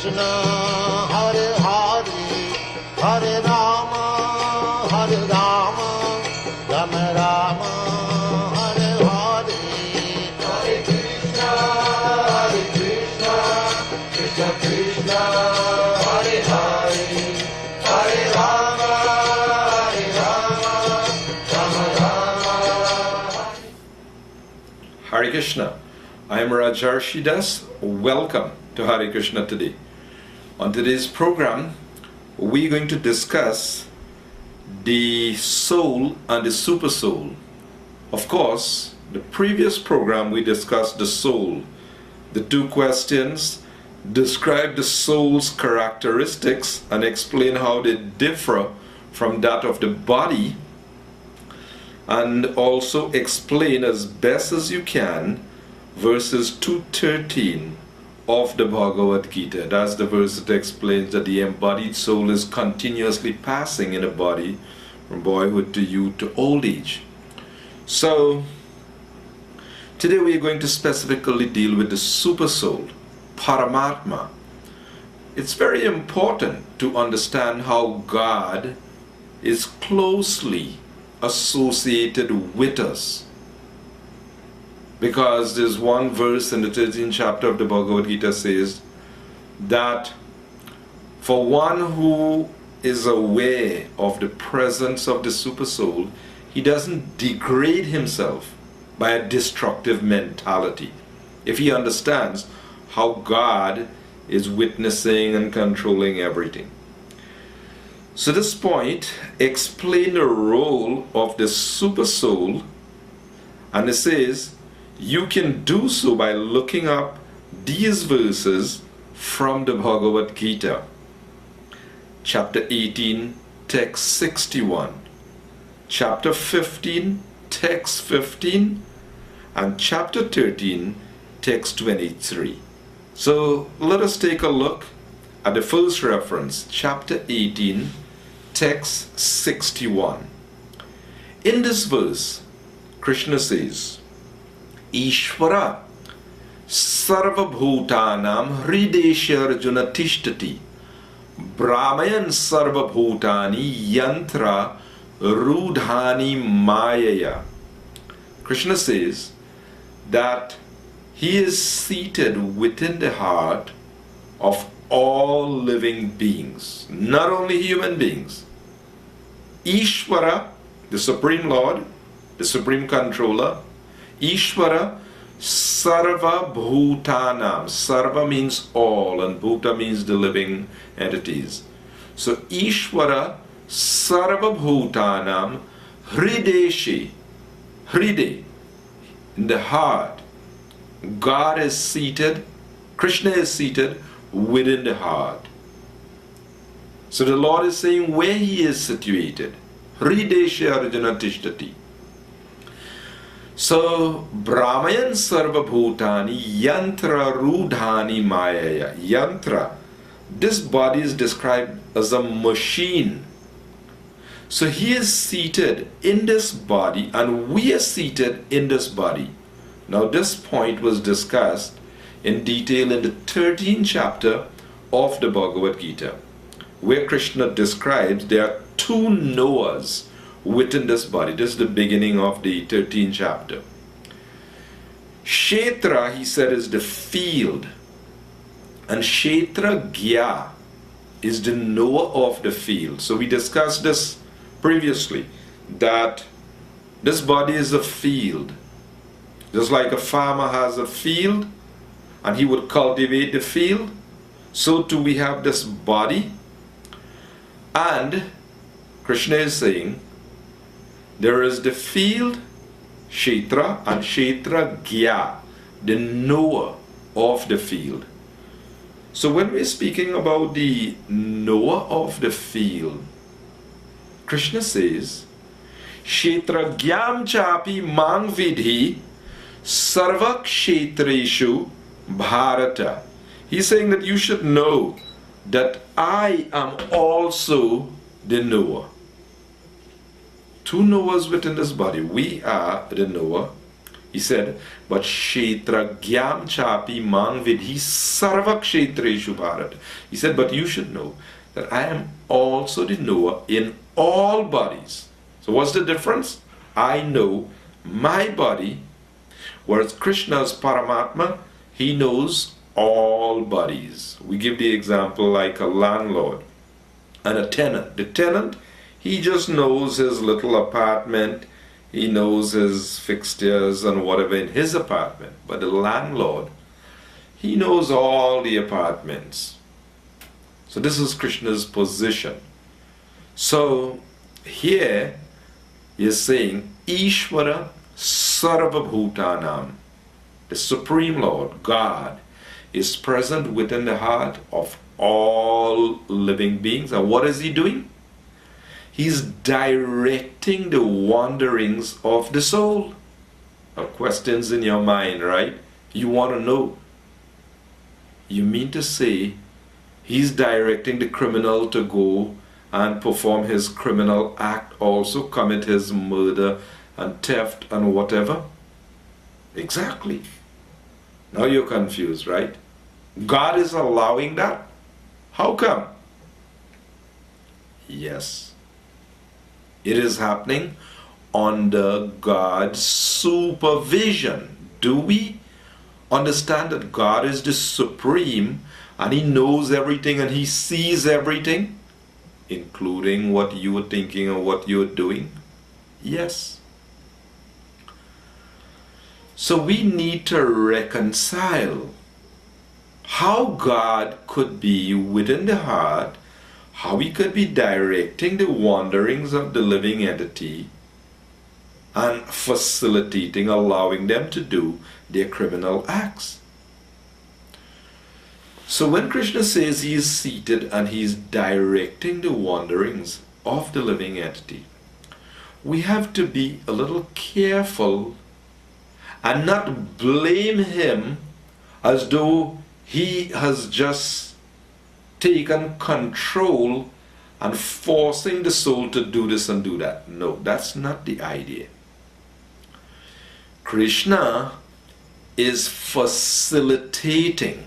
Krishna, Hare Hare, Hare Rama, Rama Rama, Hare Hare, Hare Krishna, Krishna Krishna, Hare Hare, Hare Rama, Rama Rama. Hare Krishna. I am Rajarsi Dasa. Welcome to Hare Krishna today. On today's program, we're going to discuss the soul and the super soul. Of course, the previous program we discussed the soul. The two questions describe the soul's characteristics and explain how they differ from that of the body, and also explain as best as you can verses 213 of the Bhagavad Gita. That's the verse that explains that the embodied soul is continuously passing in a body from boyhood to youth to old age. So today we are going to specifically deal with the super soul, Paramatma. It's very important to understand how God is closely associated with us, because there's one verse in the 13th chapter of the Bhagavad Gita says that for one who is aware of the presence of the super soul, he doesn't degrade himself by a destructive mentality if he understands how God is witnessing and controlling everything. So this point explains the role of the super soul, and it says you can do so by looking up these verses from the Bhagavad Gita, chapter 18, text 61, chapter 15, text 15, and chapter 13, text 23. So let us take a look at the first reference, chapter 18, text 61. In this verse, Krishna says, Ishvara sarvabhutanam hridesha arjuna tishtati brahmayan sarvabhutani yantra rudhani mayaya. Krishna says that he is seated within the heart of all living beings, not only human beings. Ishvara, the Supreme Lord, the Supreme Controller, Ishvara Sarva Bhutanam. Sarva means all, and Bhuta means the living entities. So Ishvara Sarva Bhutanam Hrideshi. Hride, in the heart. God is seated, Krishna is seated within the heart. So the Lord is saying where he is situated. Hrideshi Arjuna Tishtati. So, Brahmayan Sarva Bhutani Yantra Rudhani Mayaya. Yantra. This body is described as a machine. So he is seated in this body and we are seated in this body. Now this point was discussed in detail in the 13th chapter of the Bhagavad Gita, where Krishna describes there are two Noahs within this body. This is the beginning of the 13th chapter. Kshetra, he said, is the field, and Kshetra Gya is the knower of the field. So we discussed this previously, that this body is a field. Just like a farmer has a field and he would cultivate the field, so too we have this body. And Krishna is saying there is the field, Kshetra, and Kshetra Gya, the knower of the field. So when we're speaking about the knower of the field, Krishna says, Kshetra Gyam Chapi Mang Vidhi Sarva Kshetreshu Bharata. He's saying that you should know that I am also the knower. Two knowers within this body. We are the knower. He said, but Kshetra Gyam Chapi Mang Vidhi Sarva Kshetreshu Bharat. He said, but you should know that I am also the knower in all bodies. So what's the difference? I know my body, whereas Krishna's Paramatma, he knows all bodies. We give the example like a landlord and a tenant. The tenant, he just knows his little apartment, he knows his fixtures and whatever in his apartment. But the landlord, he knows all the apartments. So this is Krishna's position. So here he is saying Ishvara Sarva Bhutanam, the Supreme Lord, God, is present within the heart of all living beings. And what is he doing? He's directing the wanderings of the soul. Now, questions in your mind, right? You want to know. You mean to say he's directing the criminal to go and perform his criminal act, also commit his murder and theft and whatever? Exactly. Now you're confused, right? God is allowing that? How come? Yes. It is happening under God's supervision. Do we understand that God is the supreme and he knows everything and he sees everything, including what you are thinking and what you're doing? Yes. So we need to reconcile how God could be within the heart, how he could be directing the wanderings of the living entity and facilitating, allowing them to do their criminal acts. So when Krishna says he is seated and he is directing the wanderings of the living entity, we have to be a little careful and not blame him as though he has just taken control and forcing the soul to do this and do that. No, that's not the idea. Krishna is facilitating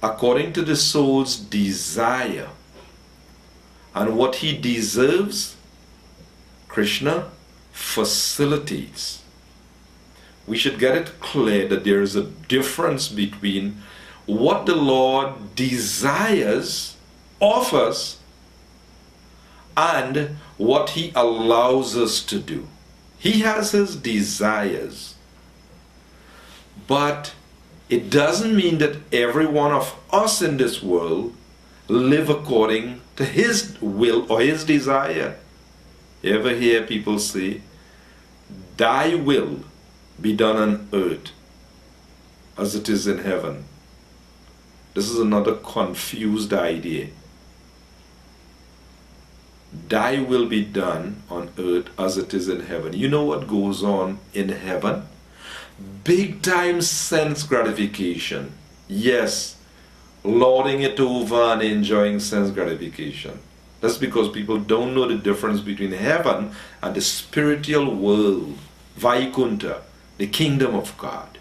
according to the soul's desire and what he deserves. Krishna facilitates. We should get it clear that there is a difference between what the Lord desires of us and what he allows us to do. He has his desires, but it doesn't mean that every one of us in this world live according to his will or his desire. You ever hear people say, thy will be done on earth as it is in heaven? This is another confused idea. Thy will be done on earth as it is in heaven. You know what goes on in heaven? Big time sense gratification. Yes, lording it over and enjoying sense gratification. That's because people don't know the difference between heaven and the spiritual world, Vaikunta, the kingdom of God.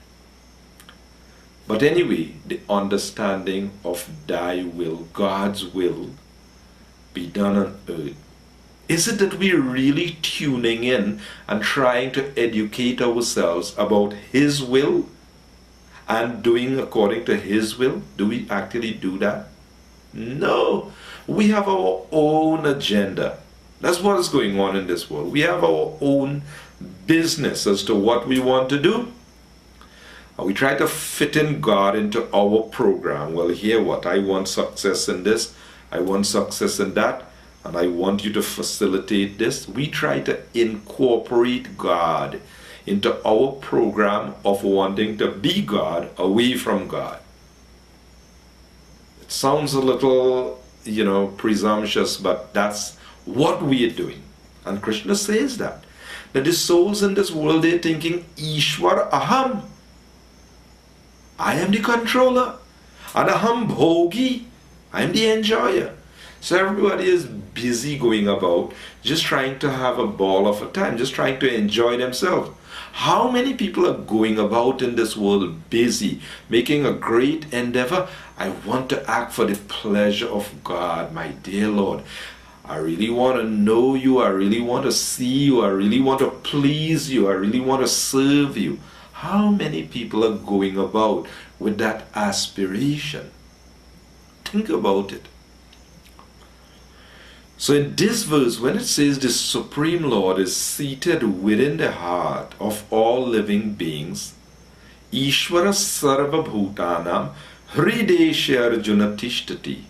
But anyway, the understanding of thy will, God's will, be done on earth. Is it that we're really tuning in and trying to educate ourselves about his will and doing according to his will? Do we actually do that? No. We have our own agenda. That's what is going on in this world. We have our own business as to what we want to do. And we try to fit in God into our program. Well, here what? I want success in this. I want success in that. And I want you to facilitate this. We try to incorporate God into our program of wanting to be God away from God. It sounds a little, presumptuous, but that's what we are doing. And Krishna says that the souls in this world, they're thinking, Ishwar Aham. I am the controller. And Aham Bhogi. I am the enjoyer. So everybody is busy going about, just trying to have a ball of a time, just trying to enjoy themselves. How many people are going about in this world busy, making a great endeavor? I want to act for the pleasure of God, my dear Lord. I really want to know you. I really want to see you. I really want to please you. I really want to serve you. How many people are going about with that aspiration? Think about it. So in this verse, when it says the Supreme Lord is seated within the heart of all living beings, Ishvara Sarva Bhutanam Hridesha Arjuna Tishtati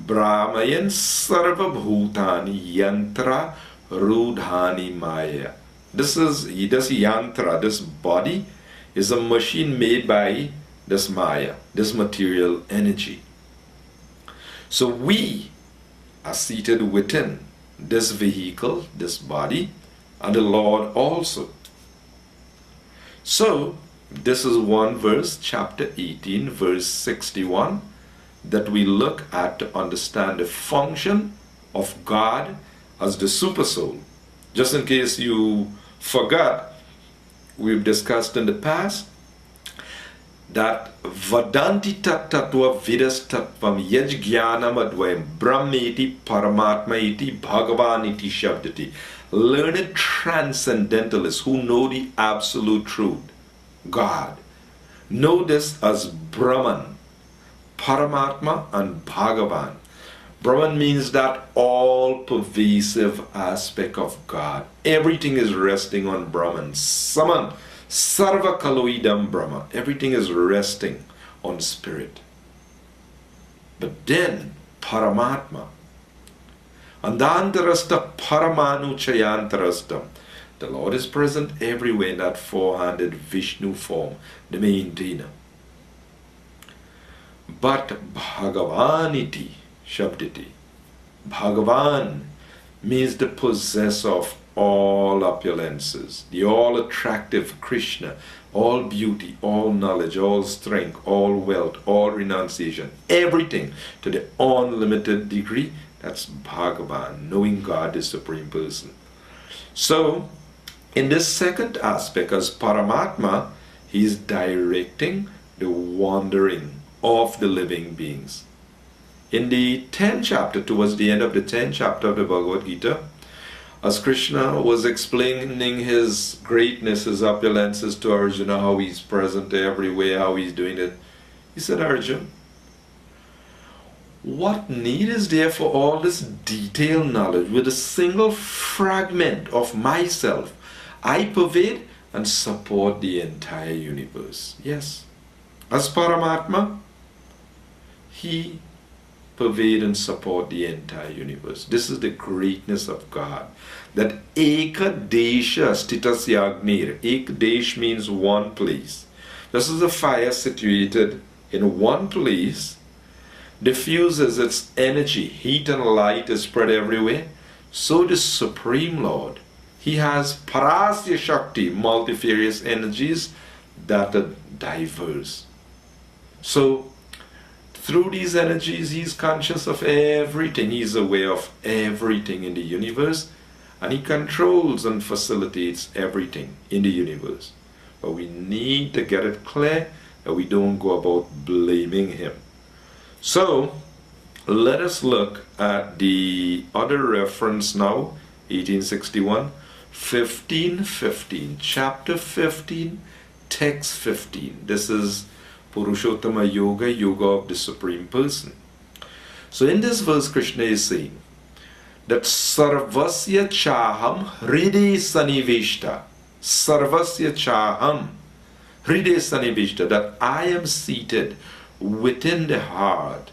Brahmayan Sarva Bhutani Yantra Rudhani Maya. This yantra, this body is a machine made by this Maya, this material energy. So we are seated within this vehicle, this body, and the Lord also. So, this is one verse, chapter 18, verse 61, that we look at to understand the function of God as the Supersoul. Just in case you forgot, we've discussed in the past that Vadanti Tattva Vidas Tattvam Yajgyanam Advayam Brahmeti Paramatma iti Bhagavan iti Shabdati. Learned transcendentalists who know the absolute truth, God, know this as Brahman, Paramatma, and Bhagavan. Brahman means that all-pervasive aspect of God. Everything is resting on Brahman. Saman, Sarva Kaloidam Brahma. Everything is resting on spirit. But then, Paramatma. Andantarasta Paramanu Chayantarastam. The Lord is present everywhere in that four-handed Vishnu form, the maintainer. But Bhagavaniti Shabditi. Bhagavan means the possessor of all opulences, the all-attractive Krishna, all beauty, all knowledge, all strength, all wealth, all renunciation, everything to the unlimited degree. That's Bhagavan, knowing God is Supreme Person. So, in this second aspect, as Paramatma, he is directing the wandering of the living beings. In the 10th chapter, towards the end of the 10th chapter of the Bhagavad Gita, as Krishna was explaining his greatness, his opulences to Arjuna, how he's present everywhere, how he's doing it, he said, Arjuna, what need is there for all this detailed knowledge? With a single fragment of myself, I pervade and support the entire universe. Yes, as Paramatma, he pervade and support the entire universe. This is the greatness of God. That Eka Desha Stitasya Agnir. Ek Desh means one place. This is a fire situated in one place, diffuses its energy, heat and light is spread everywhere. So the Supreme Lord, he has Parasya Shakti, multifarious energies that are diverse. So through these energies, he's conscious of everything. He's aware of everything in the universe, and he controls and facilitates everything in the universe. But we need to get it clear that we don't go about blaming him. So, let us look at the other reference now, 1861, 15:15, chapter 15, text 15. This is Purushottama Yoga, Yoga of the Supreme Person. So in this verse, Krishna is saying that Sarvasya Chaham Hride Sanivishta. Sarvasya Chaham Hride Sanivishta. That I am seated within the heart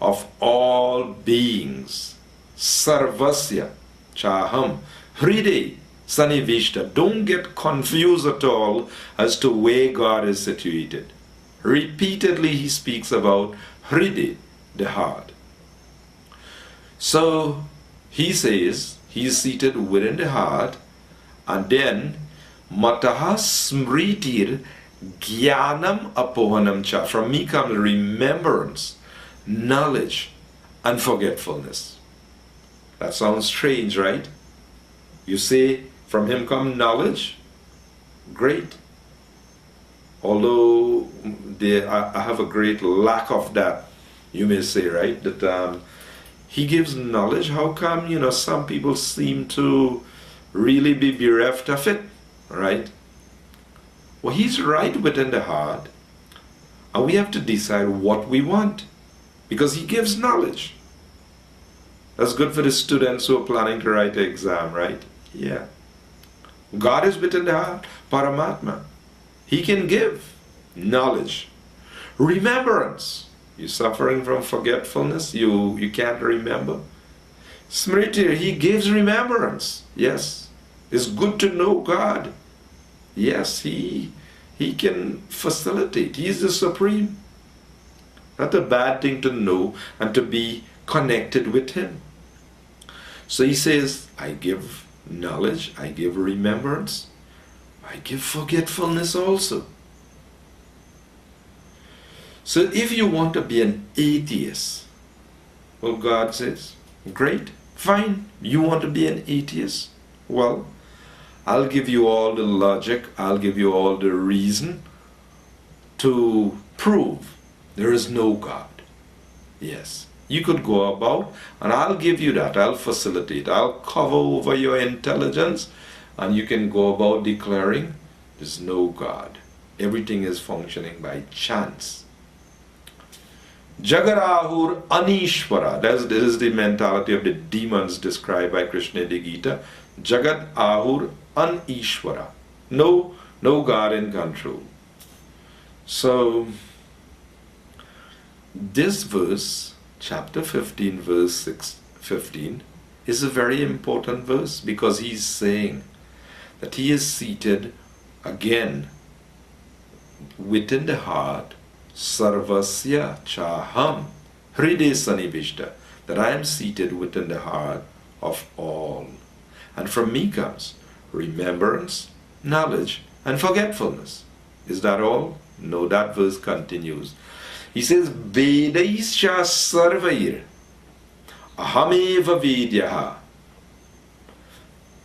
of all beings. Sarvasya Chaham Hride Sanivishta. Don't get confused at all as to where God is situated. Repeatedly he speaks about Hride, the heart. So he says he is seated within the heart, and then Mataha Smritir Jnanam Apohanam Cha. From me comes remembrance, knowledge, and forgetfulness. That sounds strange, right? You say from him come knowledge, great. Although I have a great lack of that, you may say, right? That he gives knowledge. How come, some people seem to really be bereft of it, right? Well, he's right within the heart. And we have to decide what we want. Because he gives knowledge. That's good for the students who are planning to write the exam, right? Yeah. God is within the heart, Paramatma. He can give knowledge. Remembrance. You're suffering from forgetfulness. You can't remember. Smriti, he gives remembrance. Yes. It's good to know God. Yes, he can facilitate. He is the supreme. Not a bad thing to know and to be connected with him. So he says, I give knowledge, I give remembrance, I give forgetfulness also. So if you want to be an atheist, well, God says, great, fine, you want to be an atheist? Well, I'll give you all the logic, I'll give you all the reason to prove there is no God. Yes, you could go about, and I'll give you that, I'll facilitate, I'll cover over your intelligence, and you can go about declaring there's no God. Everything is functioning by chance. Jagarahur Anishwara, this is the mentality of the demons described by Krishna in the Gita. Jagat Ahur Anishwara. No God in control. So, this verse, chapter 15, verse 15, is a very important verse because he's saying that he is seated again within the heart, Sarvasya Chaham Hride Sanibishta, that I am seated within the heart of all. And from me comes remembrance, knowledge, and forgetfulness. Is that all? No, that verse continues. He says, Vedaischa Sarvair Ahameva Vedyaha.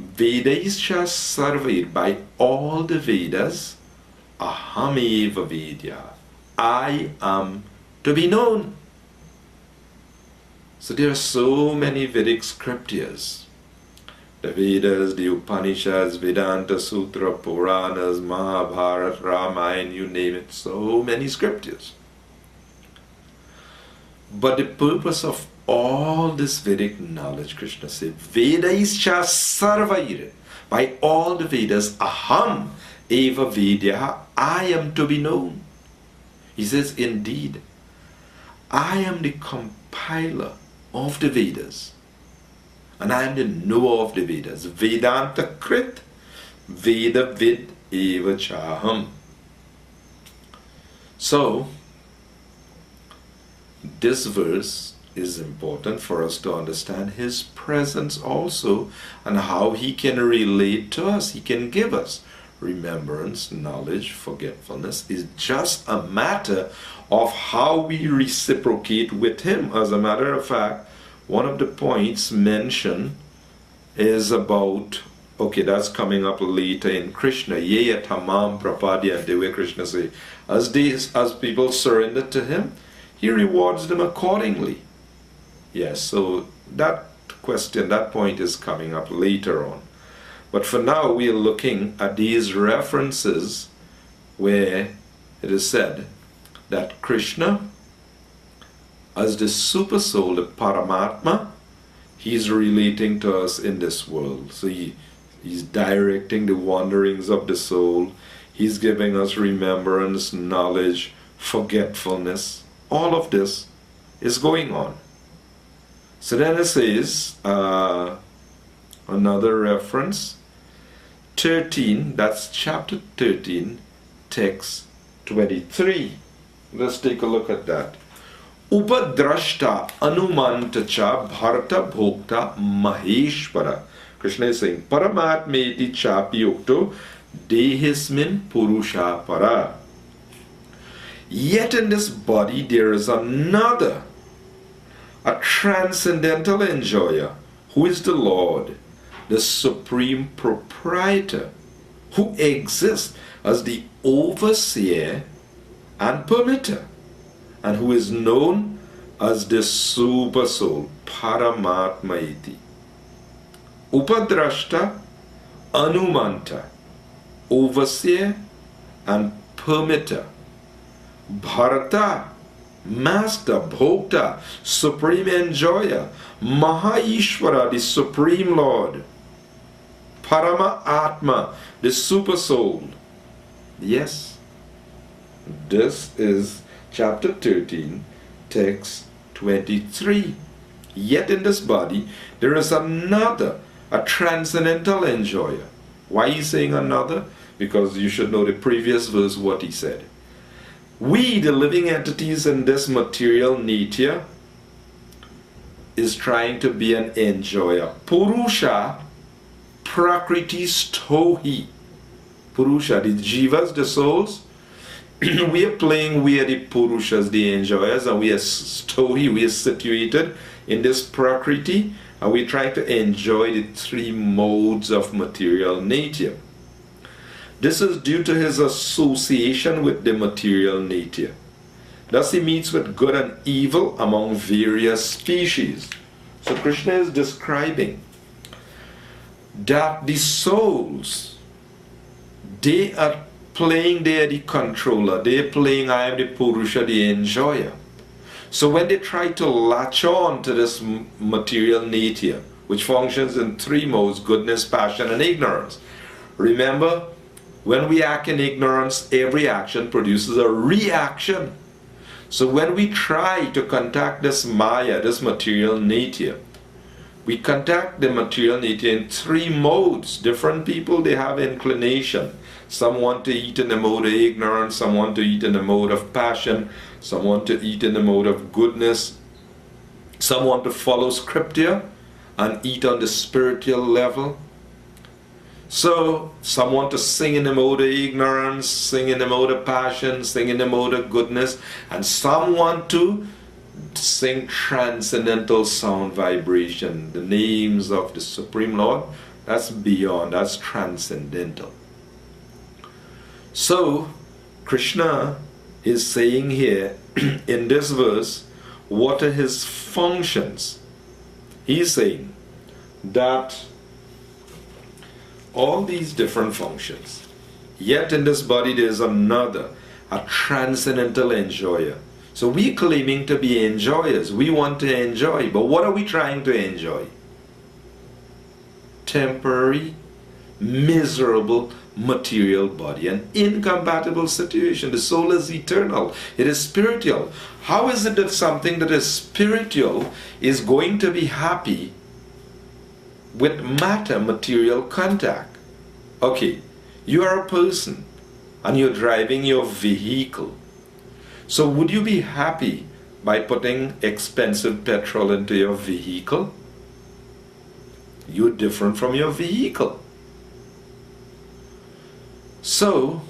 Vedaischa Sarvair, by all the Vedas, Ahameva Vedyaha. I am to be known. So there are so many Vedic scriptures. The Vedas, the Upanishads, Vedanta Sutra, Puranas, Mahabharata, Ramayana, you name it, so many scriptures. But the purpose of all this Vedic knowledge, Krishna said, Vedaischa Sarvair, by all the Vedas, Aham Eva Vedyaha, I am to be known. He says, indeed, I am the compiler of the Vedas. And I am the knower of the Vedas. Vedanta Krit, Veda Vid Eva Chaham. So, this verse is important for us to understand his presence also and how he can relate to us. He can give us remembrance, knowledge, forgetfulness. Is just a matter of how we reciprocate with him. As a matter of fact, one of the points mentioned is about, okay, that's coming up later in Krishna. Yeya tamam prapadya, the way Krishna say, as people surrender to him, he rewards them accordingly. Yes, so that question, that point is coming up later on. But for now, we are looking at these references where it is said that Krishna, as the super soul, the Paramatma, he's relating to us in this world. So he's directing the wanderings of the soul. He's giving us remembrance, knowledge, forgetfulness. All of this is going on. So then it says, another reference, 13, that's chapter 13, text 23. Let's take a look at that. Upadrashta anumantacha bharata bhokta maheshwara. Krishna is saying, Paramatmeti chapi yukto dehismin purusha para. Yet in this body there is another, a transcendental enjoyer, who is the Lord, the supreme proprietor who exists as the overseer and permitter, and who is known as the super soul, Paramatma iti. Upadrashta, Anumanta, overseer and permitter. Bharata, master, bhokta, supreme enjoyer. Mahaishvara, the supreme lord. Parama Atma, the super soul. Yes, this is chapter 13, text 23. Yet in this body there is another, a transcendental enjoyer. Why is he saying another? Because you should know the previous verse, what he said. We, the living entities in this material nature, is trying to be an enjoyer. Purusha Prakriti Stohi. Purusha, the jivas, the souls, we are playing, we are the Purushas, the enjoyers, and we are Stohi, we are situated in this Prakriti, and we try to enjoy the three modes of material nature. This is due to his association with the material nature. Thus he meets with good and evil among various species. So Krishna is describing that the souls, they are playing, they are the controller, they are playing, I am the Purusha, the enjoyer. So when they try to latch on to this material nature, which functions in three modes, goodness, passion, and ignorance. Remember, when we act in ignorance, every action produces a reaction. So when we try to contact this Maya, this material nature, we contact the material nature in three modes. Different people, they have inclination. Some want to eat in the mode of ignorance, some want to eat in the mode of passion, some want to eat in the mode of goodness, some want to follow scripture and eat on the spiritual level. So some want to sing in the mode of ignorance, sing in the mode of passion, sing in the mode of goodness, and some want to sing transcendental sound vibration, the names of the Supreme Lord. That's beyond, that's transcendental. So Krishna is saying here in this verse, what are his functions? He's saying that all these different functions, yet in this body there is another, a transcendental enjoyer. So we're claiming to be enjoyers. We want to enjoy, but what are we trying to enjoy? Temporary, miserable, material body, an incompatible situation. The soul is eternal. It is spiritual. How is it that something that is spiritual is going to be happy with matter, material contact? Okay, you are a person and you're driving your vehicle. So would you be happy by putting expensive petrol into your vehicle? You're different from your vehicle. So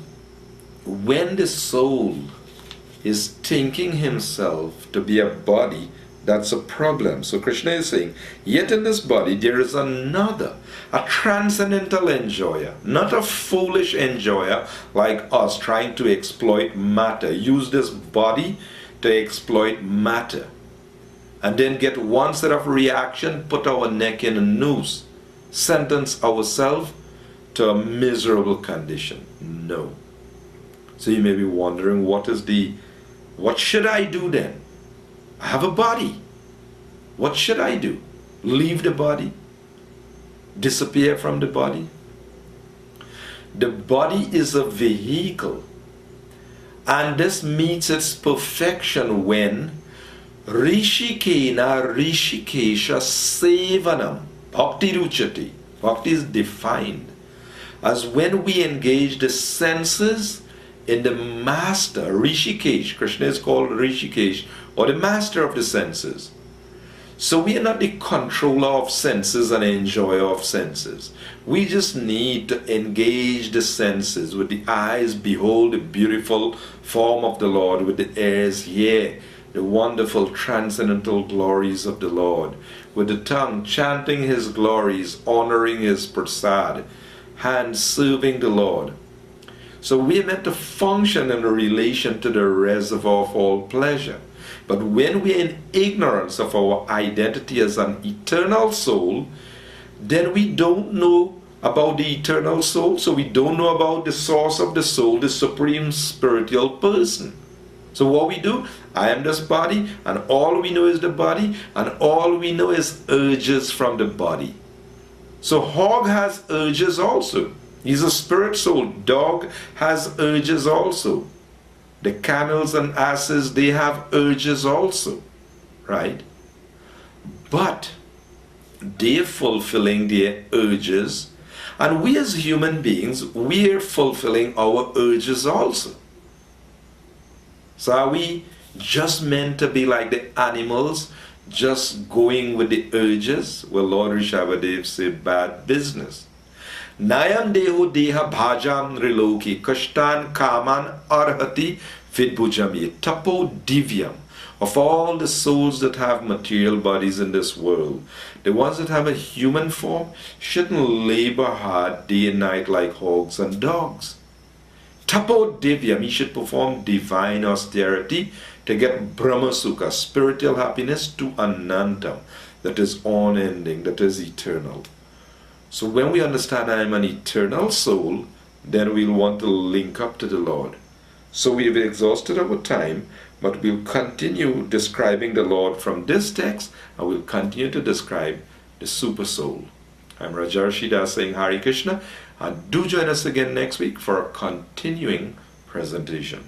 when the soul is thinking himself to be a body, that's a problem. So Krishna is saying, yet in this body there is another, a transcendental enjoyer, not a foolish enjoyer like us trying to exploit matter, use this body to exploit matter, and then get one set of reaction, put our neck in a noose, sentence ourselves to a miserable condition. No. So you may be wondering, what should I do then? I have a body. What should I do? Leave the body? Disappear from the body? The body is a vehicle, and this meets its perfection when Rishikena Rishikesha Sevanam Bhakti Ruchati. Bhakti is defined as when we engage the senses in the master, Rishikesh. Krishna is called Rishikesh, or the master of the senses. So we are not the controller of senses and enjoyer of senses. We just need to engage the senses. With the eyes, behold the beautiful form of the Lord. With the ears, hear the wonderful transcendental glories of the Lord. With the tongue, chanting his glories, honoring his prasad. hand serving the Lord. So we're meant to function in relation to the reservoir of all pleasure. But when we're in ignorance of our identity as an eternal soul, then we don't know about the eternal soul, so we don't know about the source of the soul, the supreme spiritual person. So what we do, I am this body, and all we know is the body, and all we know is urges from the body. So hog has urges also. He's a spirit soul. Dog has urges also. The camels and asses, they have urges also, right? But they're fulfilling their urges, and we as human beings, we're fulfilling our urges also. So are we just meant to be like the animals, just going with the urges? Well, Lord Rishabhadev said, bad business. Nayam deho deha bhajam riloki kashtan kaman arhati vidbhujami tapo divyam. Of all the souls that have material bodies in this world, the ones that have a human form shouldn't labor hard day and night like hogs and dogs. Tapo divyam, he should perform divine austerity to get brahmasukha, spiritual happiness, to anantam, that is unending, that is eternal. So when we understand I am an eternal soul, then we'll want to link up to the Lord. So we've exhausted our time, but we'll continue describing the Lord from this text, and we'll continue to describe the super soul. I'm Rajarsi Dasa saying Hare Krishna, and do join us again next week for a continuing presentation.